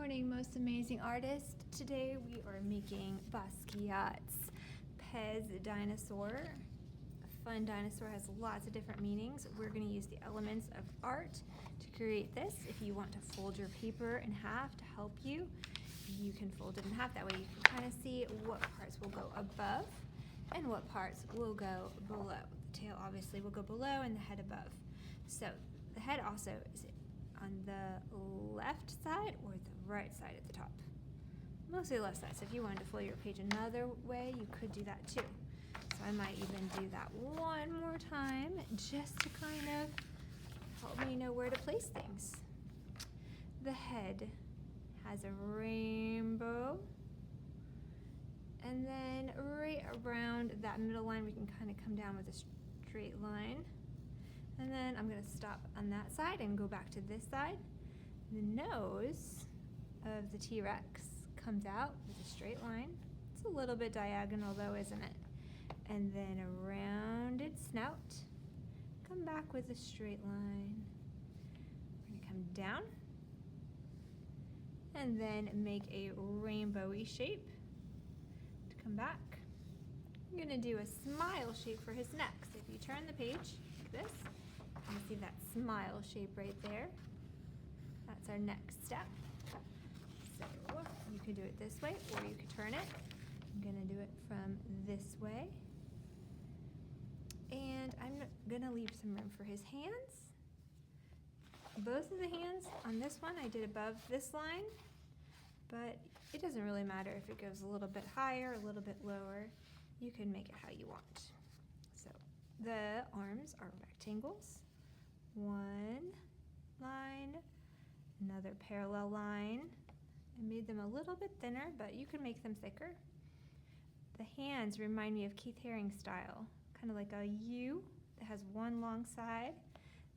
morning, most amazing artist. Today we are making Basquiat's Pez dinosaur. A fun dinosaur has lots of different meanings. We're going to use the elements of art to create this. If you want to fold your paper in half to help you, you can fold it in half. That way you can kind of see what parts will go above and what parts will go below. The tail obviously will go below and the head above. So the head also is on the left side or the right side at the top. Mostly the left side, so if you wanted to fold your page another way, you could do that too. So I might even do that one more time just to kind of help me know where to place things. The head has a rainbow, and then right around that middle line we can kind of come down with a straight line. And then I'm going to stop on that side and go back to this side. The nose of the T-Rex comes out with a straight line. It's a little bit diagonal though, isn't it? And then around its snout, come back with a straight line. We're going to come down and then make a rainbowy shape to come back. I'm going to do a smile shape for his neck. So if you turn the page like this, you can see that smile shape right there. That's our next step. So you could do it this way or you could turn it. I'm going to do it from this way. And I'm going to leave some room for his hands. Both of the hands on this one I did above this line, but it doesn't really matter if it goes a little bit higher, a little bit lower. You can make it how you want. So the arms are rectangles. One line, another parallel line. I made them a little bit thinner, but you can make them thicker. The hands remind me of Keith Haring's style, kind of like a U that has one long side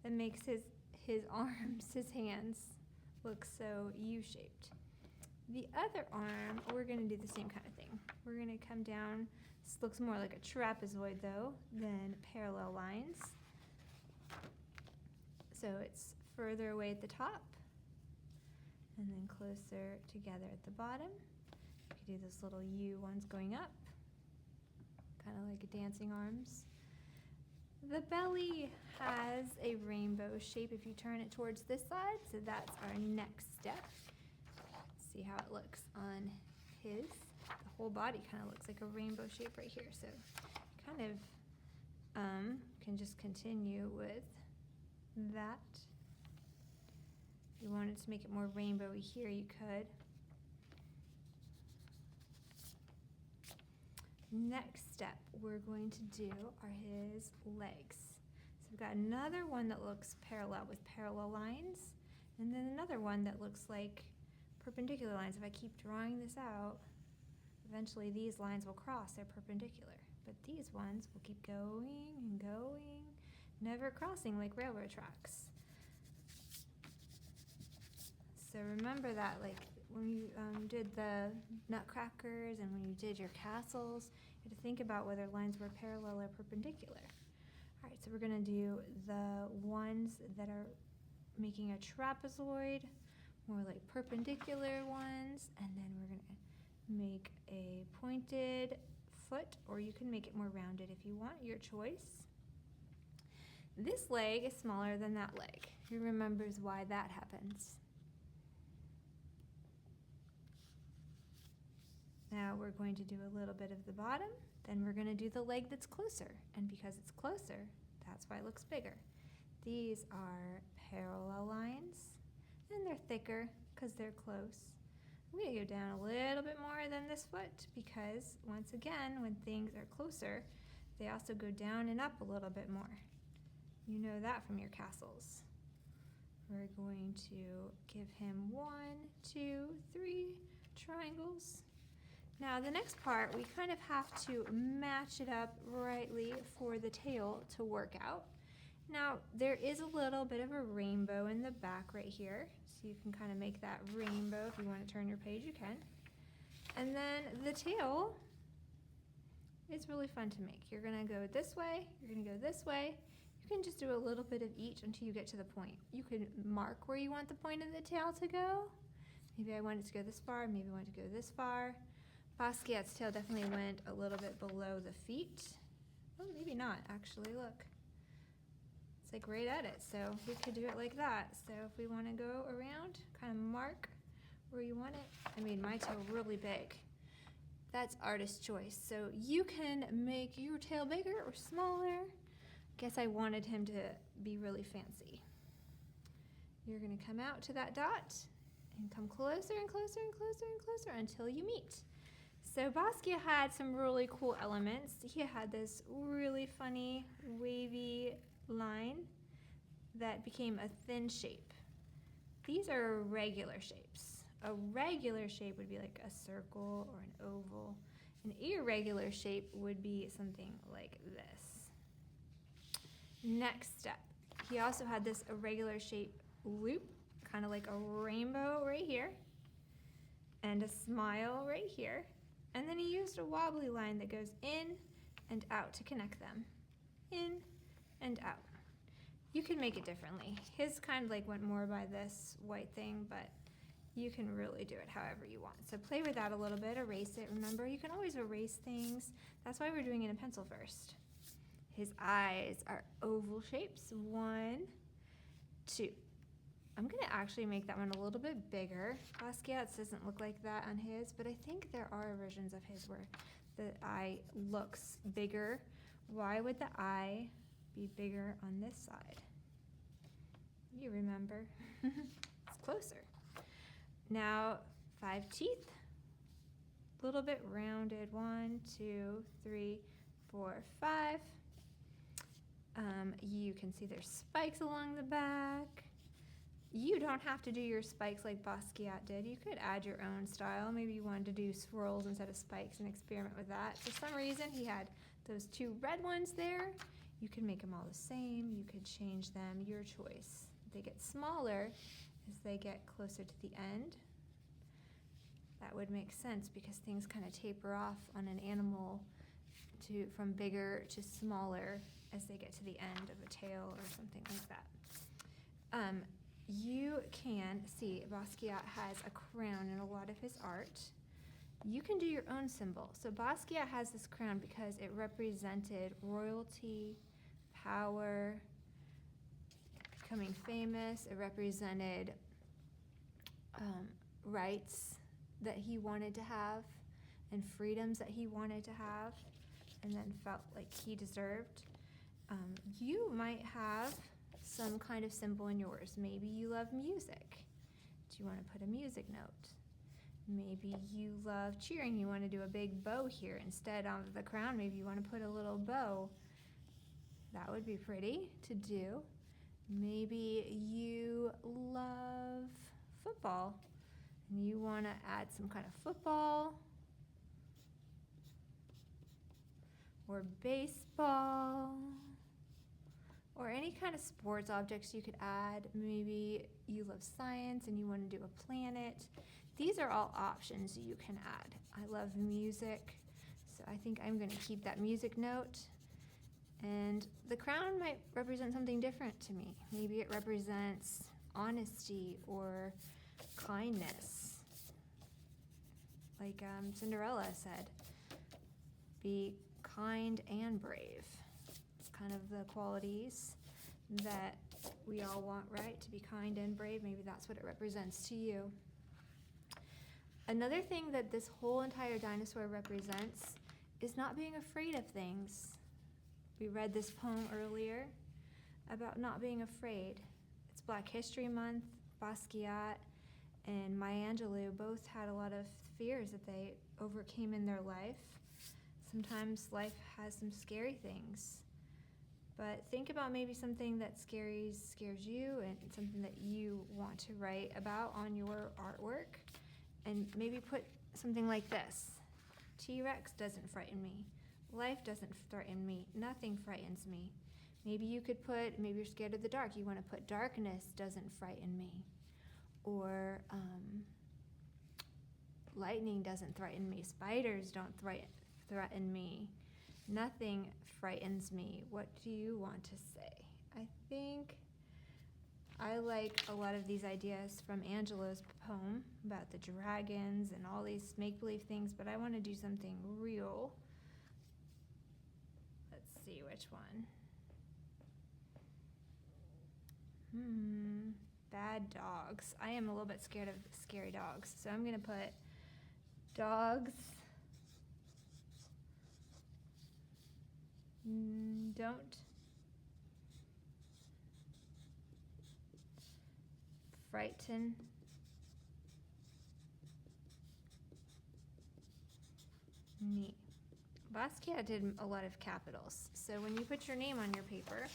that makes his arms, his hands, look so U-shaped. The other arm, we're going to do the same kind of thing. We're going to come down. This looks more like a trapezoid though than parallel lines. So it's further away at the top and then closer together at the bottom. You could do this little U ones going up, kind of like a dancing arms. The belly has a rainbow shape if you turn it towards this side, so that's our next step. See how it looks on his. The whole body kind of looks like a rainbow shape right here, so kind of can just continue with that. If you wanted to make it more rainbowy here, you could. Next step we're going to do are his legs. So we've got another one that looks parallel with parallel lines, and then another one that looks like perpendicular lines. If I keep drawing this out, eventually these lines will cross, they're perpendicular. But these ones will keep going and going, never crossing like railroad tracks. So remember that, like when you did the nutcrackers and when you did your castles, you had to think about whether lines were parallel or perpendicular. All right, so we're going to do the ones that are making a trapezoid, more like perpendicular ones, and then we're going to make a pointed foot, or you can make it more rounded if you want, your choice. This leg is smaller than that leg. He remembers why that happens. Now we're going to do a little bit of the bottom, then we're going to do the leg that's closer, and because it's closer, that's why it looks bigger. These are parallel lines, and they're thicker because they're close. I'm going to go down a little bit more than this foot because, once again, when things are closer, they also go down and up a little bit more. You know that from your castles. We're going to give him 1, 2, 3 triangles. Now the next part, we kind of have to match it up rightly for the tail to work out. Now there is a little bit of a rainbow in the back right here, so you can kind of make that rainbow. If you want to turn your page, you can. And then the tail is really fun to make. You're going to go this way, you're going to go this way. You can just do a little bit of each until you get to the point. You can mark where you want the point of the tail to go. Maybe I want it to go this far, maybe I want it to go this far. Basquiat's tail definitely went a little bit below the feet. Oh, maybe not, actually, look. It's like right at it, so we could do it like that. So if we want to go around, kind of mark where you want it. I made my tail really big. That's artist choice. So you can make your tail bigger or smaller. Guess I wanted him to be really fancy. You're going to come out to that dot and come closer and closer and closer and closer until you meet. So Basquiat had some really cool elements. He had this really funny wavy line that became a thin shape. These are regular shapes. A regular shape would be like a circle or an oval. An irregular shape would be something like this. Next step, he also had this irregular shape loop, kind of like a rainbow right here, and a smile right here. And then he used a wobbly line that goes in and out to connect them. In and out. You can make it differently. His kind of like went more by this white thing, but you can really do it however you want. So play with that a little bit, erase it. Remember, you can always erase things. That's why we're doing it in pencil first. His eyes are oval shapes. 1, 2. I'm going to actually make that one a little bit bigger. Basquiat's doesn't look like that on his, but I think there are versions of his where the eye looks bigger. Why would the eye be bigger on this side? You remember. It's closer. Now, 5 teeth. A little bit rounded. 1, 2, 3, 4, 5. You can see there's spikes along the back. You don't have to do your spikes like Basquiat did. You could add your own style. Maybe you wanted to do swirls instead of spikes and experiment with that. For some reason, he had those 2 red ones there. You can make them all the same. You could change them, your choice. They get smaller as they get closer to the end. That would make sense because things kind of taper off on an animal from bigger to smaller as they get to the end of a tail or something like that. You can see Basquiat has a crown in a lot of his art. You can do your own symbol. So Basquiat has this crown because it represented royalty, power, becoming famous. It represented rights that he wanted to have and freedoms that he wanted to have and then felt like he deserved. You might have some kind of symbol in yours. Maybe you love music. Do you want to put a music note? Maybe you love cheering. You want to do a big bow here. Instead of the crown, maybe you want to put a little bow. That would be pretty to do. Maybe you love football and you want to add some kind of football or baseball or any kind of sports objects you could add. Maybe you love science and you want to do a planet. These are all options you can add. I love music, so I think I'm going to keep that music note. And the crown might represent something different to me. Maybe it represents honesty or kindness. Like Cinderella said, be kind and brave. It's kind of the qualities that we all want, right? To be kind and brave. Maybe that's what it represents to you. Another thing that this whole entire dinosaur represents is not being afraid of things. We read this poem earlier about not being afraid. It's Black History Month. Basquiat and Maya Angelou both had a lot of fears that they overcame in their life. Sometimes life has some scary things. But think about maybe something that scares you and something that you want to write about on your artwork. And maybe put something like this. T-Rex doesn't frighten me. Life doesn't threaten me. Nothing frightens me. Maybe you could put, maybe you're scared of the dark. You want to put darkness doesn't frighten me. Or lightning doesn't threaten me. Spiders don't threaten me. Nothing frightens me. What do you want to say? I think I like a lot of these ideas from Angelo's poem about the dragons and all these make-believe things, but I want to do something real. Let's see which one. Bad dogs. I am a little bit scared of scary dogs, so I'm going to put dogs don't frighten me. Basquiat did a lot of capitals, so when you put your name on your paper,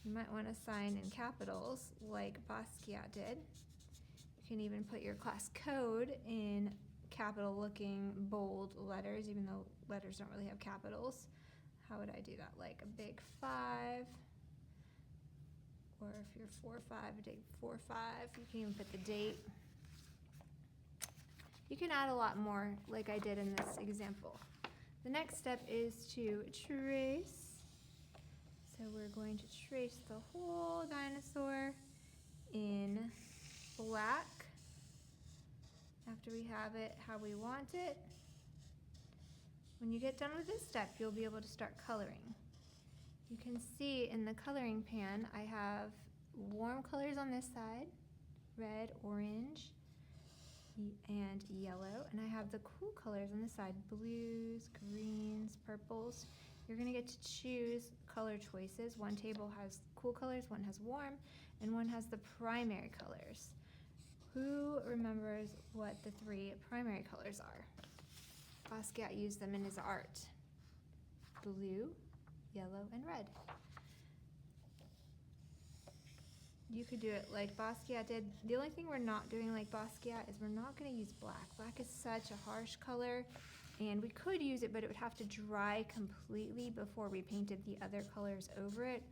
you might want to sign in capitals like Basquiat did. You can even put your class code in capital looking bold letters, even though letters don't really have capitals. How would I do that? Like a big 5, or if you're 4-5, a big 4-5. You can even put the date. You can add a lot more like I did in this example. The next step is to trace. So we're going to trace the whole dinosaur in black after we have it how we want it. When you get done with this step, you'll be able to start coloring. You can see in the coloring pan, I have warm colors on this side, red, orange, and yellow, and I have the cool colors on this side, blues, greens, purples. You're going to get to choose color choices. One table has cool colors, one has warm, and one has the primary colors. Who remembers what the 3 primary colors are? Basquiat used them in his art. Blue, yellow, and red. You could do it like Basquiat did. The only thing we're not doing like Basquiat is we're not going to use black. Black is such a harsh color, and we could use it, but it would have to dry completely before we painted the other colors over it,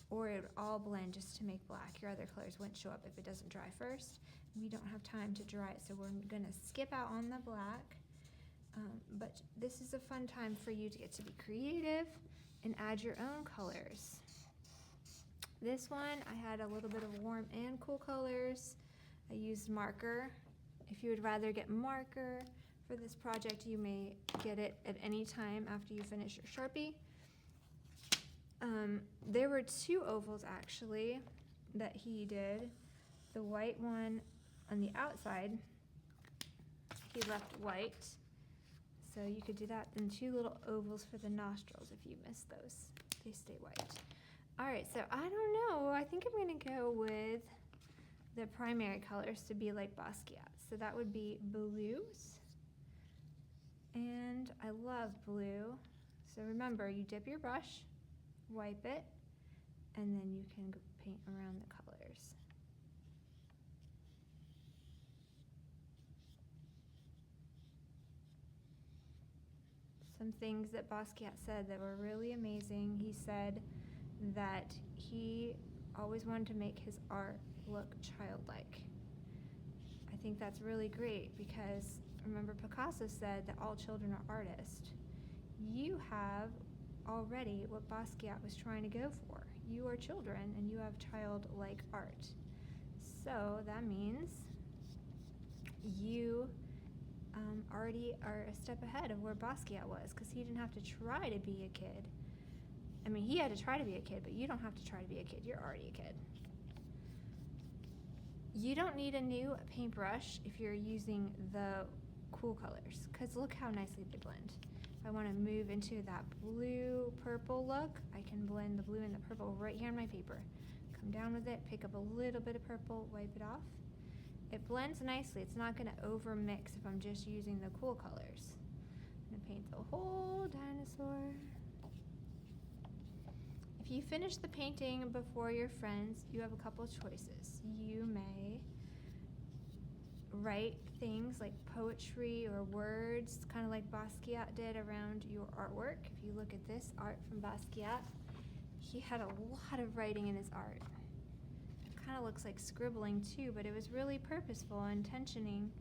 or it would all blend just to make black. Your other colors wouldn't show up if it doesn't dry first. We don't have time to dry it, so we're going to skip out on the black. But this is a fun time for you to get to be creative and add your own colors. This one, I had a little bit of warm and cool colors. I used marker. If you would rather get marker for this project, you may get it at any time after you finish your Sharpie. There were 2 ovals actually that he did. The white one on the outside, he left white. So you could do that, and 2 little ovals for the nostrils if you miss those. They stay white. All right, so I don't know. I think I'm going to go with the primary colors to be like Basquiat. So that would be blues, and I love blue. So remember, you dip your brush, wipe it, and then you can paint around the colors. Some things that Basquiat said that were really amazing. He said that he always wanted to make his art look childlike. I think that's really great because remember Picasso said that all children are artists. You have already what Basquiat was trying to go for. You are children and you have childlike art. So that means you already are a step ahead of where Basquiat was, because he didn't have to try to be a kid. I mean, he had to try to be a kid, but you don't have to try to be a kid. You're already a kid. You don't need a new paintbrush if you're using the cool colors, because look how nicely they blend. If I want to move into that blue-purple look, I can blend the blue and the purple right here on my paper. Come down with it, pick up a little bit of purple, wipe it off. It blends nicely. It's not going to over mix if I'm just using the cool colors. I'm going to paint the whole dinosaur. If you finish the painting before your friends, you have a couple of choices. You may write things like poetry or words, kind of like Basquiat did around your artwork. If you look at this art from Basquiat, he had a lot of writing in his art. Kind of looks like scribbling too, but it was really purposeful and intentioning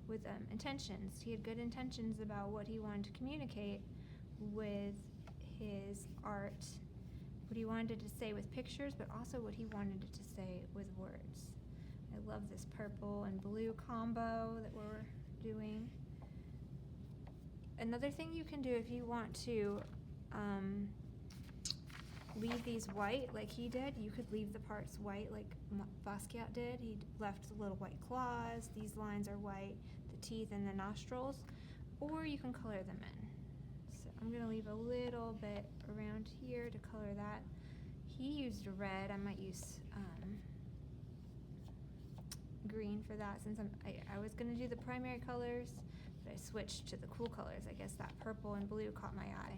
with intentions. He had good intentions about what he wanted to communicate with his art what he wanted to say with pictures, but also what he wanted to say with words. I love this purple and blue combo that we're doing. Another thing you can do if you want to leave these white like he did, you could leave the parts white like Basquiat did. He left the little white claws, these lines are white, the teeth and the nostrils, or you can color them in. So I'm gonna leave a little bit around here to color that. He used red, I might use green for that since I was gonna do the primary colors, but I switched to the cool colors. I guess that purple and blue caught my eye.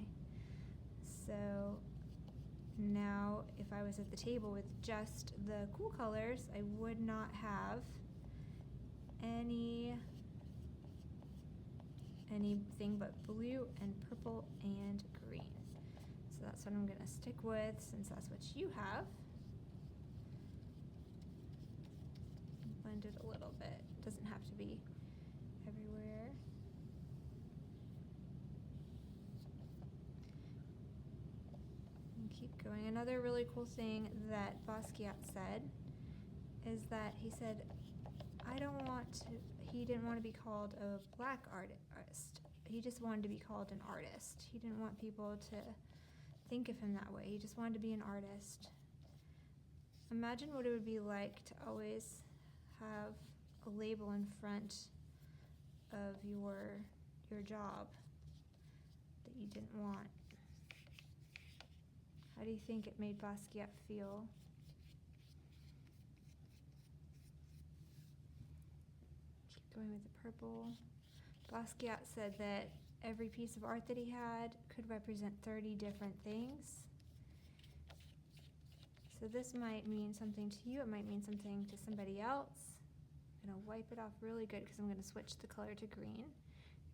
So now if I was at the table with just the cool colors, I would not have anything but blue and purple and green. So that's what I'm gonna stick with since that's what you have. Blend it a little bit. It doesn't have to be everywhere. And keep going. Another really cool thing that Basquiat said is that he said, he didn't want to be called a black artist. He just wanted to be called an artist. He didn't want people to think of him that way. He just wanted to be an artist. Imagine what it would be like to always have a label in front of your job that you didn't want. How do you think it made Basquiat feel? Keep going with the purple. Basquiat said that every piece of art that he had could represent 30 different things. So this might mean something to you, it might mean something to somebody else. I'm gonna wipe it off really good because I'm gonna switch the color to green.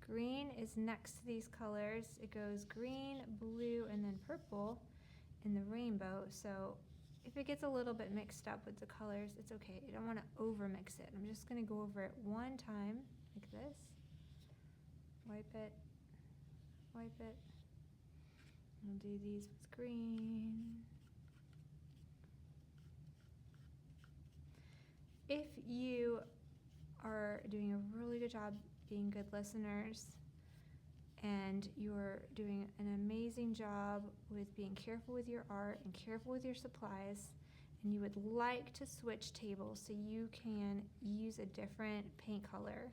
Green is next to these colors. It goes green, blue, and then purple in the rainbow. So if it gets a little bit mixed up with the colors, it's okay. You don't wanna over mix it. I'm just gonna go over it one time like this. Wipe it, wipe it. I'll do these with green. If you are doing a really good job being good listeners and you're doing an amazing job with being careful with your art and careful with your supplies, and you would like to switch tables so you can use a different paint color,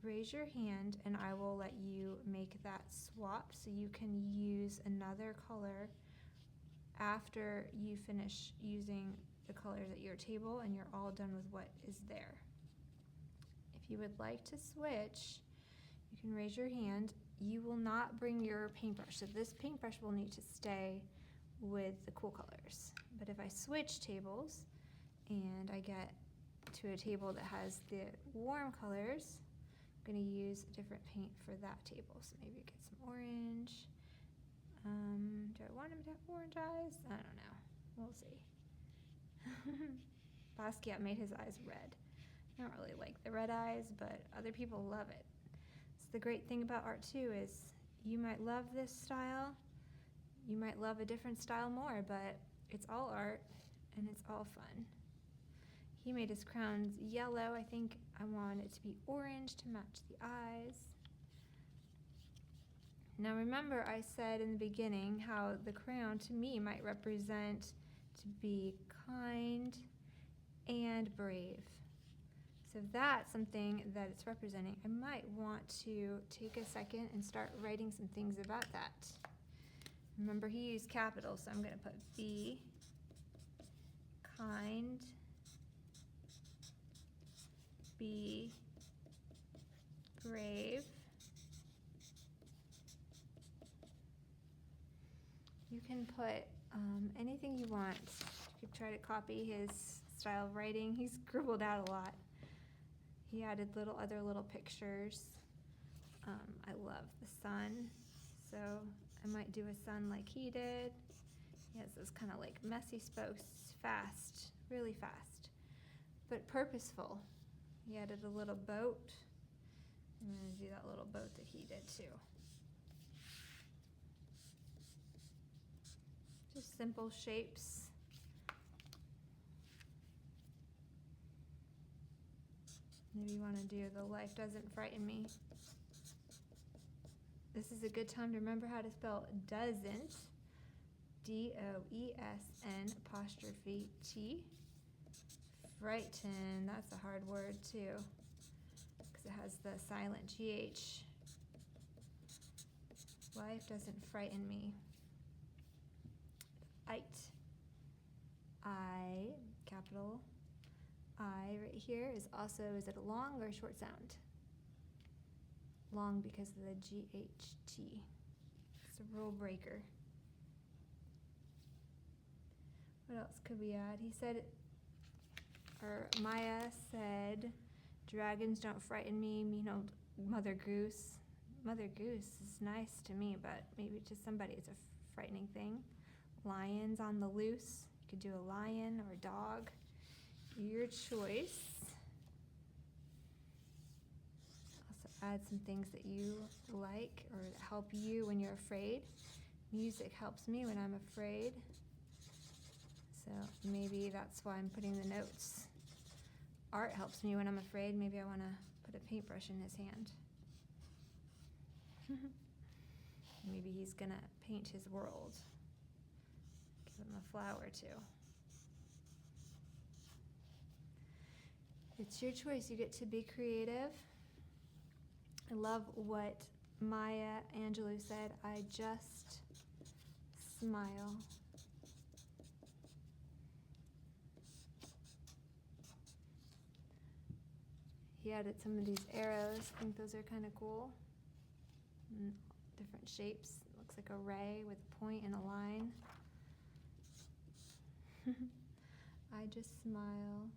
raise your hand and I will let you make that swap so you can use another color after you finish using the colors at your table and you're all done with what is there. If you would like to switch, you can raise your hand. You will not bring your paintbrush, so this paintbrush will need to stay with the cool colors. But if I switch tables and I get to a table that has the warm colors, I'm going to use a different paint for that table. So maybe get some orange. Do I want him to have orange eyes? I don't know. We'll see. Basquiat made his eyes red. I don't really like the red eyes, but other people love it. So the great thing about art too is you might love this style, you might love a different style more, but it's all art and it's all fun. He made his crowns yellow. I think I want it to be orange to match the eyes. Now remember I said in the beginning how the crown to me might represent to be kind and brave. So if that's something that it's representing, I might want to take a second and start writing some things about that. Remember he used capitals, so I'm going to put B, kind, be brave. You can put anything you want. You could try to copy his style of writing. He scribbled out a lot. He added other little pictures. I love the sun, so I might do a sun like he did. He has those kind of like messy spokes, fast, really fast, but purposeful. He added a little boat. I'm going to do that little boat that he did too. Just simple shapes. Maybe you want to do the life doesn't frighten me. This is a good time to remember how to spell doesn't. D-O-E-S-N apostrophe T. Frighten, that's a hard word too, because it has the silent G-H. Life doesn't frighten me. It. I, capital I right here is also, is it a long or a short sound? Long because of the G-H-T. It's a rule breaker. What else could we add? He said, or Maya said, dragons don't frighten me, you know, Mother Goose. Mother Goose is nice to me, but maybe to somebody it's a frightening thing. Lions on the loose. You could do a lion or a dog. Your choice. Also add some things that you like or that help you when you're afraid. Music helps me when I'm afraid. So maybe that's why I'm putting the notes. Art helps me when I'm afraid. Maybe I want to put a paintbrush in his hand. Maybe he's going to paint his world. Give him a flower too. It's your choice. You get to be creative. I love what Maya Angelou said. I just smile. He added some of these arrows. I think those are kind of cool. Different shapes. It looks like a ray with a point and a line. I just smile.